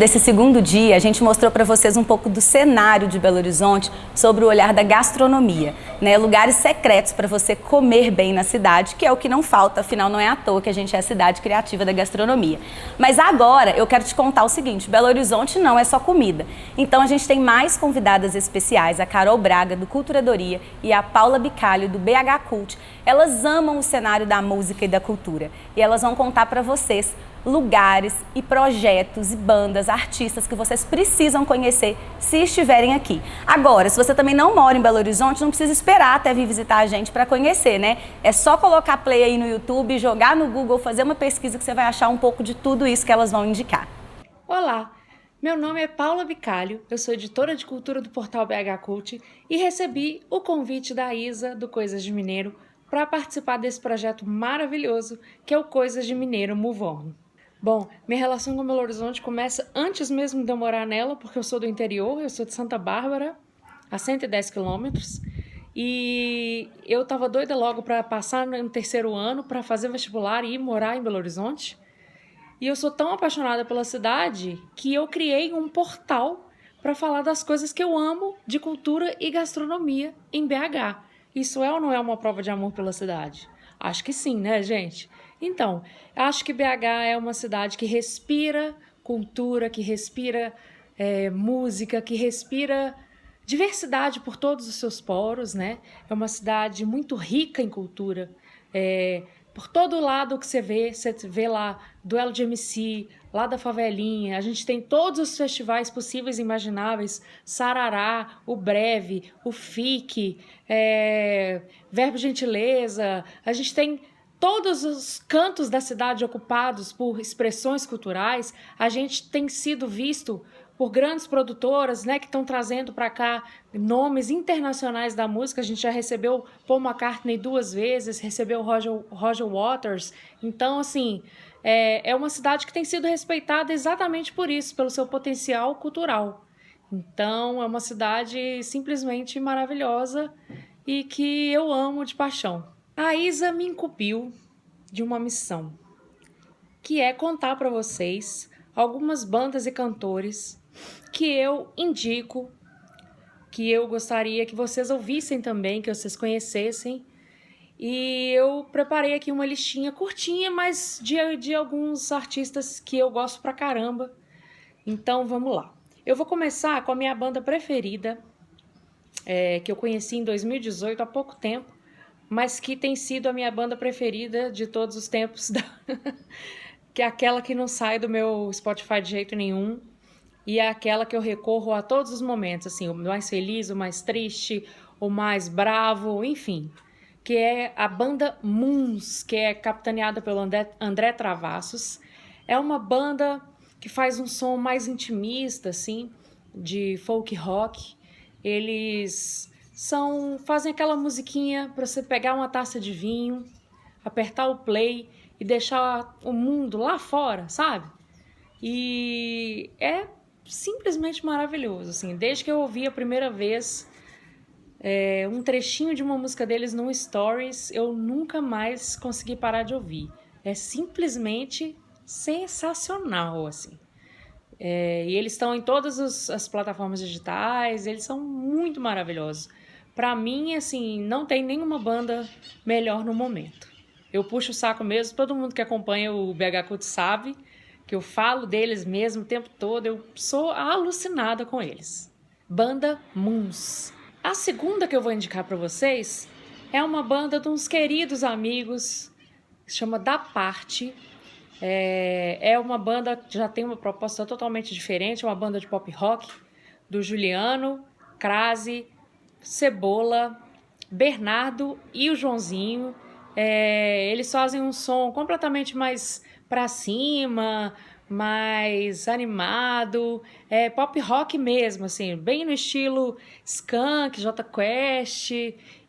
desse segundo dia, a gente mostrou para vocês um pouco do cenário de Belo Horizonte sobre o olhar da gastronomia, né? Lugares secretos para você comer bem na cidade, que é o que não falta, afinal não é à toa que a gente é a cidade criativa da gastronomia. Mas agora eu quero te contar o seguinte, Belo Horizonte não é só comida. Então a gente tem mais convidadas especiais, a Carol Braga, do Culturadoria, e a Paula Bicalho, do BH Cult. Elas amam o cenário da música e da cultura e elas vão contar para vocês lugares e projetos e bandas, artistas que vocês precisam conhecer se estiverem aqui. Agora, se você também não mora em Belo Horizonte, não precisa esperar até vir visitar a gente para conhecer, né? É só colocar play aí no YouTube, jogar no Google, fazer uma pesquisa que você vai achar um pouco de tudo isso que elas vão indicar. Olá, meu nome é Paula Bicalho, eu sou editora de cultura do portal BH Cult e recebi o convite da Isa, do Coisas de Mineiro, para participar desse projeto maravilhoso que é o Coisas de Mineiro Move On. Bom, minha relação com Belo Horizonte começa antes mesmo de eu morar nela, porque eu sou do interior, eu sou de Santa Bárbara, a 110 quilômetros, e eu estava doida logo para passar no terceiro ano, para fazer vestibular e ir morar em Belo Horizonte. E eu sou tão apaixonada pela cidade que eu criei um portal para falar das coisas que eu amo de cultura e gastronomia em BH. Isso é ou não é uma prova de amor pela cidade? Acho que sim, né, gente? Então, acho que BH é uma cidade que respira cultura, que respira música, que respira diversidade por todos os seus poros, né? É uma cidade muito rica em cultura. Por todo lado que você vê lá duelo de MC, lá da favelinha, a gente tem todos os festivais possíveis e imagináveis, Sarará, o Breve, o FIC, Verbo Gentileza, a gente tem todos os cantos da cidade ocupados por expressões culturais, a gente tem sido visto por grandes produtoras, né, que estão trazendo para cá nomes internacionais da música. A gente já recebeu Paul McCartney 2 vezes, recebeu Roger Waters. Então, assim, é uma cidade que tem sido respeitada exatamente por isso, pelo seu potencial cultural. Então, é uma cidade simplesmente maravilhosa e que eu amo de paixão. A Isa me incumbiu de uma missão, que é contar para vocês algumas bandas e cantores que eu indico, que eu gostaria que vocês ouvissem também, que vocês conhecessem. E eu preparei aqui uma listinha curtinha, mas de alguns artistas que eu gosto pra caramba. Então vamos lá. Eu vou começar com a minha banda preferida, que eu conheci em 2018, há pouco tempo, mas que tem sido a minha banda preferida de todos os tempos, que é aquela que não sai do meu Spotify de jeito nenhum, e é aquela que eu recorro a todos os momentos, assim, o mais feliz, o mais triste, o mais bravo, enfim, que é a banda Moons, que é capitaneada pelo André Travassos. É uma banda que faz um som mais intimista, assim, de folk rock. Eles fazem aquela musiquinha para você pegar uma taça de vinho, apertar o play e deixar o mundo lá fora, sabe? E é simplesmente maravilhoso, assim. Desde que eu ouvi a primeira vez um trechinho de uma música deles no Stories, eu nunca mais consegui parar de ouvir. É simplesmente sensacional, assim. E eles estão em todas as plataformas digitais, eles são muito maravilhosos. Pra mim, assim, não tem nenhuma banda melhor no momento. Eu puxo o saco mesmo, todo mundo que acompanha o BH Cult sabe que eu falo deles mesmo o tempo todo, eu sou alucinada com eles. Banda Moons. A segunda que eu vou indicar pra vocês é uma banda de uns queridos amigos, que se chama Da Parte. É uma banda que já tem uma proposta totalmente diferente, uma banda de pop rock, do Juliano, Crase, Cebola, Bernardo e o Joãozinho. Eles fazem um som completamente mais pra cima, mais animado, pop rock mesmo, assim, bem no estilo Skank, Jota Quest,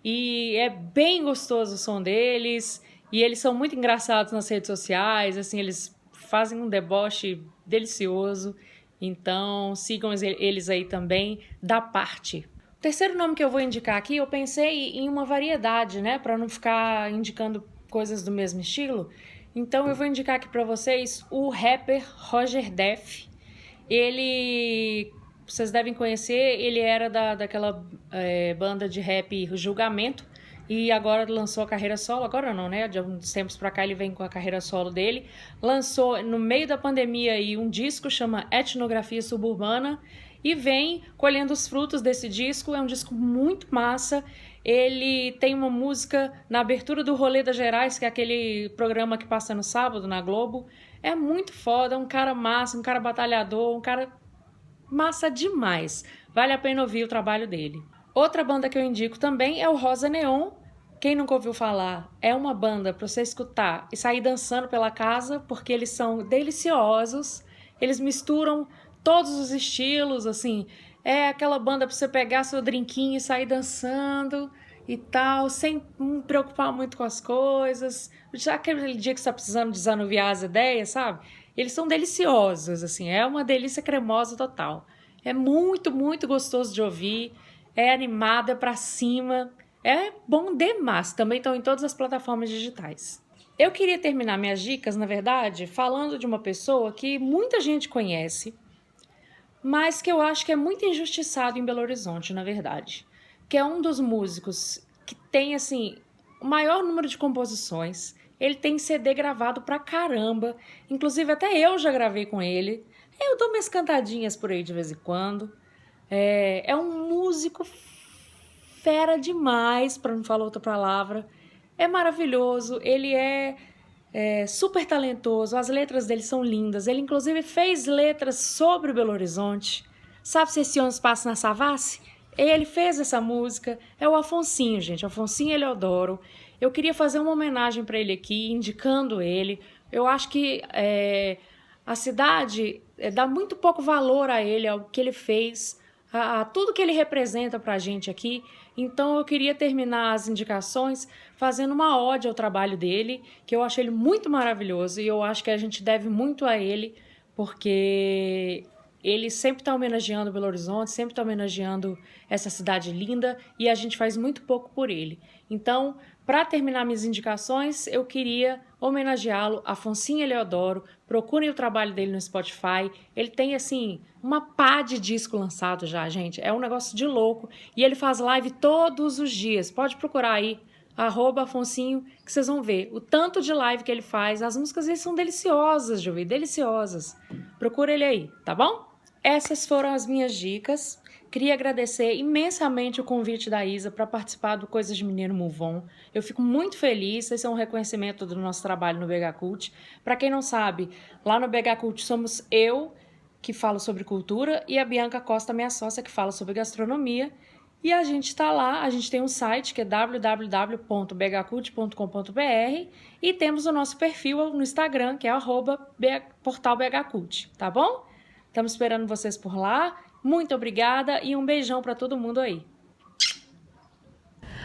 e é bem gostoso o som deles. E eles são muito engraçados nas redes sociais, assim, eles fazem um deboche delicioso. Então, sigam eles aí também, Da Parte. O terceiro nome que eu vou indicar aqui, eu pensei em uma variedade, né, para não ficar indicando coisas do mesmo estilo. Então, eu vou indicar aqui para vocês o rapper Roger Def. Ele, vocês devem conhecer, ele era daquela banda de rap Julgamento, e agora lançou a carreira solo. Agora não, né? De uns tempos pra cá ele vem com a carreira solo dele. Lançou no meio da pandemia aí um disco, chama Etnografia Suburbana, e vem colhendo os frutos desse disco. É um disco muito massa. Ele tem uma música na abertura do Rolê das Gerais, que é aquele programa que passa no sábado na Globo. É muito foda, é um cara massa, um cara batalhador, um cara massa demais. Vale a pena ouvir o trabalho dele. Outra banda que eu indico também é o Rosa Neon. Quem nunca ouviu falar, é uma banda para você escutar e sair dançando pela casa, porque eles são deliciosos. Eles misturam todos os estilos, assim. É aquela banda para você pegar seu drinquinho e sair dançando e tal, sem me preocupar muito com as coisas. Já aquele dia que você está precisando desanuviar as ideias, sabe? Eles são deliciosos, assim. É uma delícia cremosa total. É muito, muito gostoso de ouvir. É animado, é pra cima, é bom demais. Também estão em todas as plataformas digitais. Eu queria terminar minhas dicas, na verdade, falando de uma pessoa que muita gente conhece, mas que eu acho que é muito injustiçado em Belo Horizonte, na verdade. Que é um dos músicos que tem, assim, o maior número de composições. Ele tem CD gravado pra caramba. Inclusive, até eu já gravei com ele. Eu dou minhas cantadinhas por aí de vez em quando. É um músico fera demais, para não falar outra palavra. É maravilhoso, ele é super talentoso, as letras dele são lindas. Ele, inclusive, fez letras sobre o Belo Horizonte. Sabe Se Esse Ônibus Passa na Savassi? Ele fez essa música. É o Afonsinho, gente. Afonsinho Eliodoro. Eu queria fazer uma homenagem para ele aqui, indicando ele. Eu acho que a cidade dá muito pouco valor a ele, ao que ele fez, a tudo que ele representa pra gente aqui. Então eu queria terminar as indicações fazendo uma ode ao trabalho dele, que eu acho ele muito maravilhoso e eu acho que a gente deve muito a ele, porque ele sempre está homenageando Belo Horizonte, sempre está homenageando essa cidade linda e a gente faz muito pouco por ele. Então, para terminar minhas indicações, eu queria homenageá-lo, Afonsinho Eliodoro. Procurem o trabalho dele no Spotify. Ele tem, assim, uma pá de disco lançado já, gente. É um negócio de louco. E ele faz live todos os dias. Pode procurar aí, @Afonsinho, que vocês vão ver o tanto de live que ele faz. As músicas dele são deliciosas de ouvir, deliciosas. Procura ele aí, tá bom? Essas foram as minhas dicas. Queria agradecer imensamente o convite da Isa para participar do Coisas de Mineiro Move On. Eu fico muito feliz, esse é um reconhecimento do nosso trabalho no BH Cult. Para quem não sabe, lá no BH Cult somos eu, que falo sobre cultura, e a Bianca Costa, minha sócia, que fala sobre gastronomia. E a gente está lá, a gente tem um site que é www.bhcult.com.br e temos o nosso perfil no Instagram, que é @portalbhcult, tá bom? Estamos esperando vocês por lá. Muito obrigada e um beijão para todo mundo aí.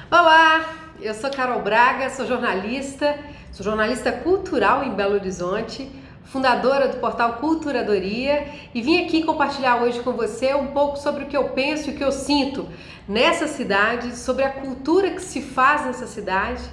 Olá, eu sou Carol Braga, sou jornalista cultural em Belo Horizonte, fundadora do portal Culturadoria e vim aqui compartilhar hoje com você um pouco sobre o que eu penso e o que eu sinto nessa cidade, sobre a cultura que se faz nessa cidade,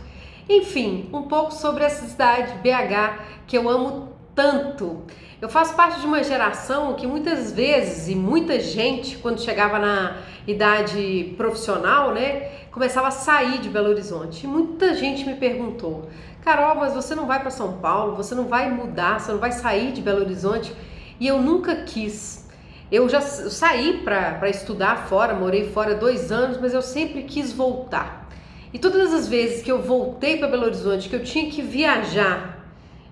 enfim, um pouco sobre essa cidade BH que eu amo tanto. Eu faço parte de uma geração que muitas vezes, e muita gente, quando chegava na idade profissional, né, começava a sair de Belo Horizonte. E muita gente me perguntou: Carol, mas você não vai para São Paulo, você não vai mudar, você não vai sair de Belo Horizonte? E eu nunca quis. Eu saí para estudar fora, morei fora 2 anos, mas eu sempre quis voltar. E todas as vezes que eu voltei para Belo Horizonte, que eu tinha que viajar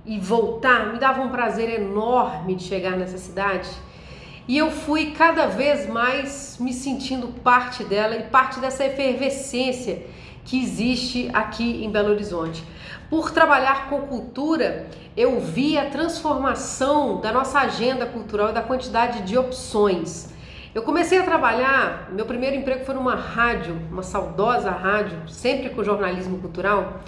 e voltar, me dava um prazer enorme de chegar nessa cidade. E eu fui cada vez mais me sentindo parte dela e parte dessa efervescência que existe aqui em Belo Horizonte. Por trabalhar com cultura, eu vi a transformação da nossa agenda cultural e da quantidade de opções. Eu comecei a trabalhar, meu primeiro emprego foi numa rádio, uma saudosa rádio, sempre com jornalismo cultural.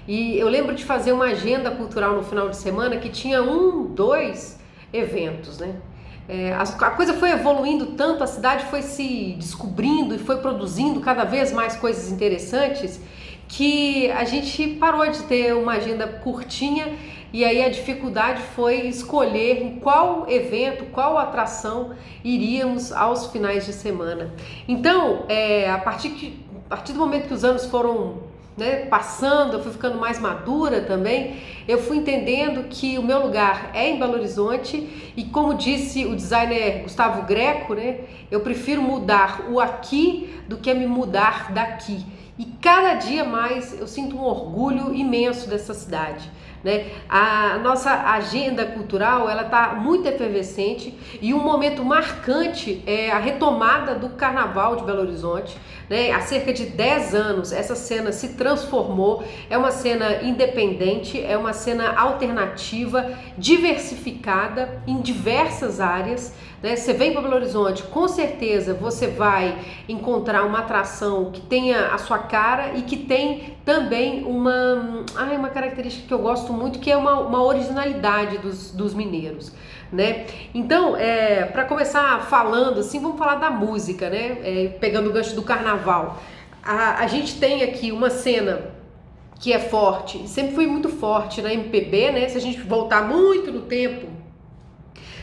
E eu lembro de fazer uma agenda cultural no final de semana que tinha 2 eventos, né? A coisa foi evoluindo tanto, a cidade foi se descobrindo e foi produzindo cada vez mais coisas interessantes, que a gente parou de ter uma agenda curtinha e aí a dificuldade foi escolher em qual evento, qual atração iríamos aos finais de semana. Então, a partir do momento que os anos foram, né, passando, eu fui ficando mais madura também, eu fui entendendo que o meu lugar é em Belo Horizonte e, como disse o designer Gustavo Greco, né, eu prefiro mudar o aqui do que me mudar daqui. E cada dia mais eu sinto um orgulho imenso dessa cidade, né? A nossa agenda cultural, ela está muito efervescente, e um momento marcante é a retomada do Carnaval de Belo Horizonte, né? Há cerca de 10 anos essa cena se transformou, é uma cena independente, é uma cena alternativa, diversificada em diversas áreas, né? Você vem para Belo Horizonte, com certeza você vai encontrar uma atração que tenha a sua cara e que tem também uma característica que eu gosto muito, que é uma originalidade dos mineiros, né? Então, para começar falando assim, vamos falar da música, né? Pegando o gancho do carnaval. A gente tem aqui uma cena que é forte, sempre foi muito forte na MPB, né? Se a gente voltar muito no tempo,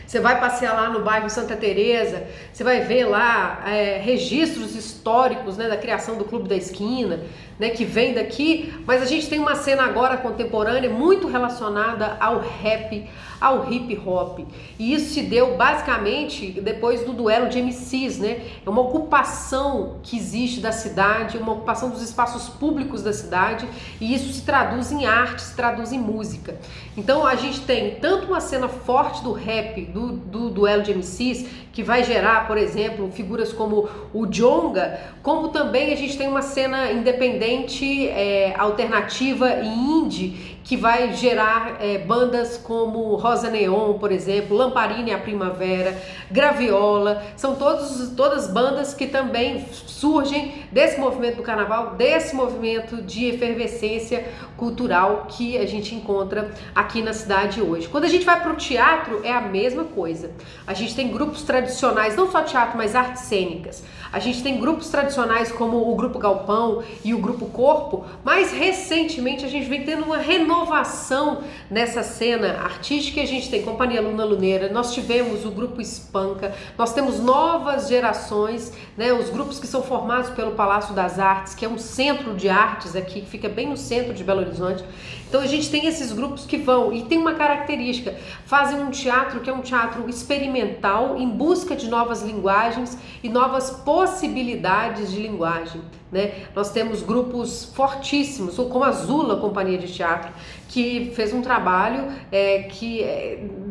você vai passear lá no bairro Santa Teresa, você vai ver lá registros históricos, né, da criação do Clube da Esquina, né, que vem daqui, mas a gente tem uma cena agora contemporânea muito relacionada ao rap, ao hip hop, e isso se deu basicamente depois do duelo de MCs, né? É uma ocupação que existe da cidade, uma ocupação dos espaços públicos da cidade, e isso se traduz em arte, se traduz em música. Então a gente tem tanto uma cena forte do rap, do duelo de MCs, que vai gerar, por exemplo, figuras como o Djonga, como também a gente tem uma cena independente, alternativa e indie, que vai gerar bandas como Rosa Neon, por exemplo, Lamparina e a Primavera, Graviola, são todas bandas que também surgem desse movimento do carnaval, desse movimento de efervescência cultural que a gente encontra aqui na cidade hoje. Quando a gente vai para o teatro, é a mesma coisa. A gente tem grupos tradicionais, não só teatro, mas artes cênicas. A gente tem grupos tradicionais como o Grupo Galpão e o Grupo Corpo, mas recentemente a gente vem tendo uma renovação nessa cena artística. A gente tem Companhia Luna Luneira, nós tivemos o Grupo Espanca, nós temos novas gerações, né, os grupos que são formados pelo Palácio das Artes, que é um centro de artes aqui, que fica bem no centro de Belo Horizonte. Então a gente tem esses grupos que vão, e tem uma característica, fazem um teatro que é um teatro experimental, em busca de novas linguagens e novas possibilidades de linguagem, né? Nós temos grupos fortíssimos, como a Zula Companhia de Teatro, que fez um trabalho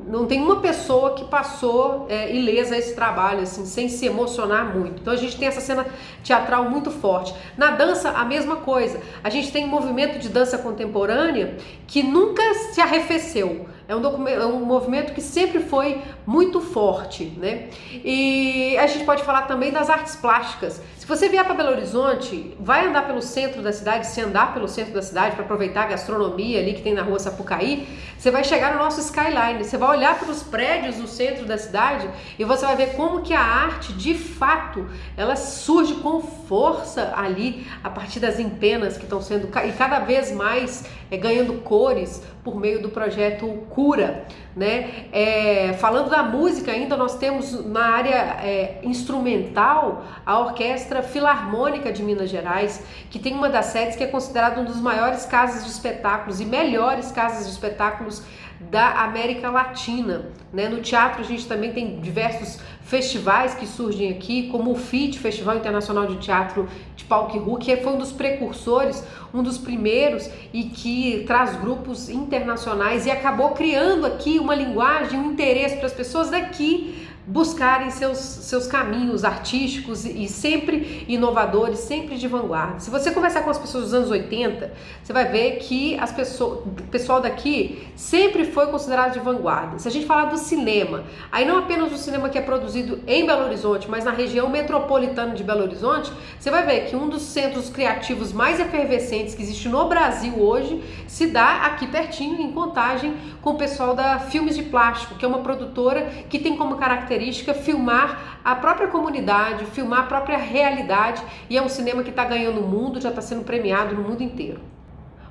não tem uma pessoa que passou ilesa esse trabalho, assim, sem se emocionar muito. Então a gente tem essa cena teatral muito forte. Na dança, a mesma coisa. A gente tem um movimento de dança contemporânea que nunca se arrefeceu. É um movimento que sempre foi muito forte, né? E a gente pode falar também das artes plásticas. Se você vier para Belo Horizonte, vai andar pelo centro da cidade, se andar pelo centro da cidade para aproveitar a gastronomia ali que tem na rua Sapucaí, você vai chegar no nosso skyline, você vai olhar para os prédios no centro da cidade e você vai ver como que a arte, de fato, ela surge com força ali, a partir das empenas que estão sendo, e cada vez mais ganhando cores por meio do projeto Cura, né? Falando da música ainda, nós temos na área instrumental a Orquestra Filarmônica de Minas Gerais, que tem uma das sedes que é considerada um dos maiores casas de espetáculos e melhores casas de espetáculos da América Latina, né? No teatro a gente também tem diversos festivais que surgem aqui, como o FIT, Festival Internacional de Teatro de Palco e Rua, que foi um dos precursores, um dos primeiros, e que traz grupos internacionais e acabou criando aqui uma linguagem, um interesse para as pessoas daqui buscarem seus caminhos artísticos e sempre inovadores, sempre de vanguarda. Se você conversar com as pessoas dos anos 80, você vai ver que o pessoal daqui sempre foi considerado de vanguarda. Se a gente falar do cinema, aí não apenas o cinema que é produzido em Belo Horizonte, mas na região metropolitana de Belo Horizonte, você vai ver que um dos centros criativos mais efervescentes que existe no Brasil hoje se dá aqui pertinho, em Contagem, com o pessoal da Filmes de Plástico, que é uma produtora que tem como característica filmar a própria comunidade, filmar a própria realidade, e é um cinema que está ganhando o mundo, já está sendo premiado no mundo inteiro.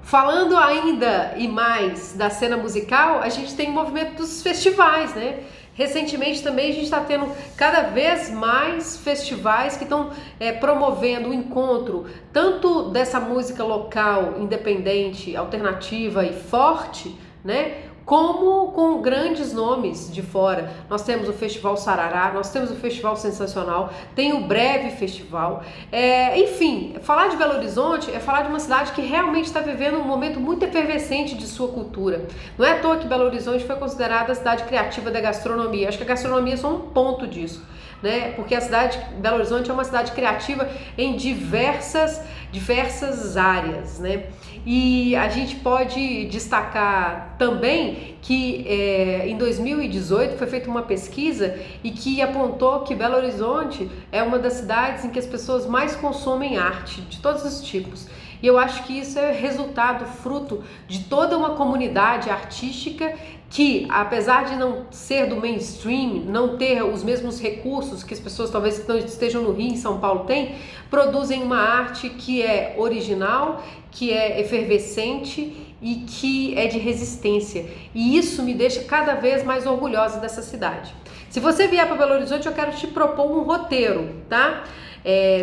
Falando ainda e mais da cena musical, a gente tem o movimento dos festivais, né? Recentemente também a gente está tendo cada vez mais festivais que estão promovendo o encontro tanto dessa música local, independente, alternativa e forte, né? Como com grandes nomes de fora. Nós temos o Festival Sarará, nós temos o Festival Sensacional, tem o Breve Festival. Enfim, falar de Belo Horizonte é falar de uma cidade que realmente está vivendo um momento muito efervescente de sua cultura. Não é à toa que Belo Horizonte foi considerada a cidade criativa da gastronomia. Acho que a gastronomia é só um ponto disso, né? Porque a cidade Belo Horizonte é uma cidade criativa em diversas áreas, né? E a gente pode destacar também que em 2018 foi feita uma pesquisa e que apontou que Belo Horizonte é uma das cidades em que as pessoas mais consomem arte de todos os tipos. E eu acho que isso é resultado, fruto de toda uma comunidade artística que, apesar de não ser do mainstream, não ter os mesmos recursos que as pessoas talvez que não estejam no Rio, em São Paulo têm, produzem uma arte que é original, que é efervescente e que é de resistência. E isso me deixa cada vez mais orgulhosa dessa cidade. Se você vier para Belo Horizonte, eu quero te propor um roteiro, tá?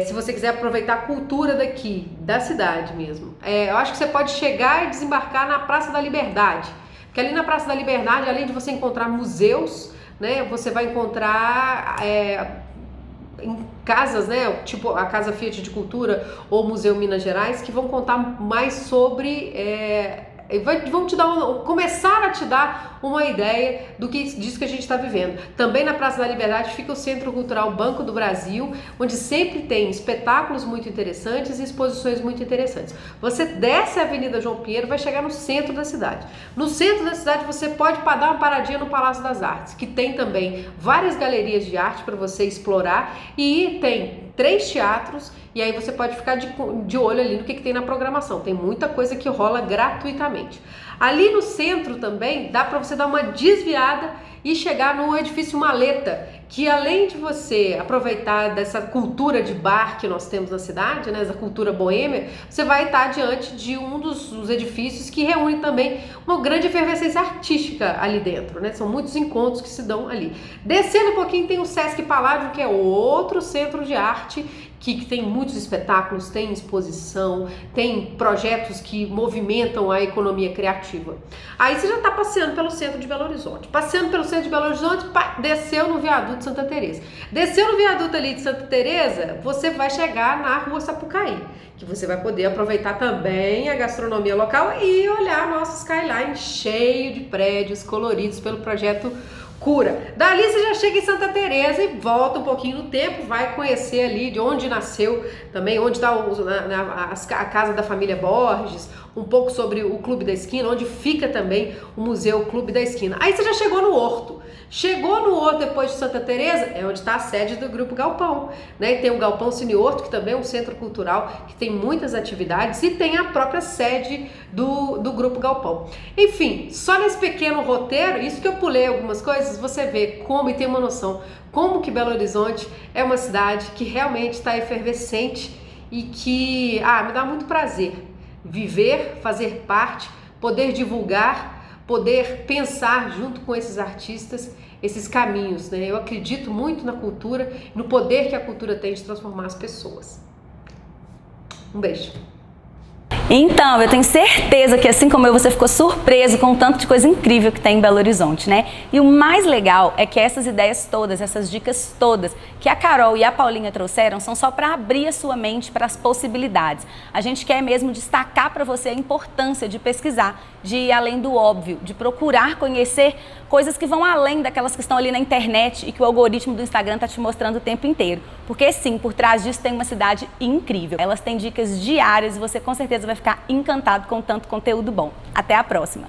Se você quiser aproveitar a cultura daqui, da cidade mesmo. Eu acho que você pode chegar e desembarcar na Praça da Liberdade. Porque ali na Praça da Liberdade, além de você encontrar museus, né, você vai encontrar em casas, né, tipo a Casa Fiat de Cultura ou Museu Minas Gerais, que vão contar mais sobre... vão te dar começar a te dar uma ideia disso que a gente está vivendo. Também na Praça da Liberdade fica o Centro Cultural Banco do Brasil, onde sempre tem espetáculos muito interessantes e exposições muito interessantes. Você desce a Avenida João Pinheiro, vai chegar no centro da cidade. No centro da cidade você pode dar uma paradinha no Palácio das Artes, que tem também várias galerias de arte para você explorar e tem 3 teatros, e aí você pode ficar de olho ali no que tem na programação. Tem muita coisa que rola gratuitamente. Ali no centro também dá para você dar uma desviada e chegar no edifício Maleta, que além de você aproveitar dessa cultura de bar que nós temos na cidade, né, essa cultura boêmia, você vai estar diante de um dos edifícios que reúne também uma grande efervescência artística ali dentro, né? São muitos encontros que se dão ali. Descendo um pouquinho tem o Sesc Paládio, que é outro centro de arte que tem muitos espetáculos, tem exposição, tem projetos que movimentam a economia criativa. Aí você já está passeando pelo centro de Belo Horizonte. Passeando pelo centro de Belo Horizonte, desceu no viaduto de Santa Teresa. Desceu no viaduto ali de Santa Teresa, você vai chegar na Rua Sapucaí, que você vai poder aproveitar também a gastronomia local e olhar nosso skyline cheio de prédios coloridos pelo projeto Cura. Dali você já chega em Santa Teresa e volta um pouquinho no tempo, vai conhecer ali de onde nasceu também, onde está a casa da família Borges, um pouco sobre o Clube da Esquina, onde fica também o Museu Clube da Esquina. Aí você já chegou no Horto. Chegou no Horto depois de Santa Teresa, é onde está a sede do Grupo Galpão, né? E tem o Galpão Cine Horto, que também é um centro cultural, que tem muitas atividades e tem a própria sede do Grupo Galpão. Enfim, só nesse pequeno roteiro, isso que eu pulei algumas coisas, você vê como e tem uma noção, como que Belo Horizonte é uma cidade que realmente está efervescente e que, me dá muito prazer viver, fazer parte, poder divulgar, poder pensar junto com esses artistas esses caminhos, né? Eu acredito muito na cultura, no poder que a cultura tem de transformar as pessoas. Um beijo. Então, eu tenho certeza que assim como eu, você ficou surpreso com o tanto de coisa incrível que tem em Belo Horizonte, né? E o mais legal é que essas ideias todas, essas dicas todas que a Carol e a Paulinha trouxeram são só para abrir a sua mente para as possibilidades. A gente quer mesmo destacar para você a importância de pesquisar, de ir além do óbvio, de procurar conhecer coisas que vão além daquelas que estão ali na internet e que o algoritmo do Instagram está te mostrando o tempo inteiro. Porque sim, por trás disso tem uma cidade incrível. Elas têm dicas diárias e você com certeza vai ficar encantado com tanto conteúdo bom. Até a próxima!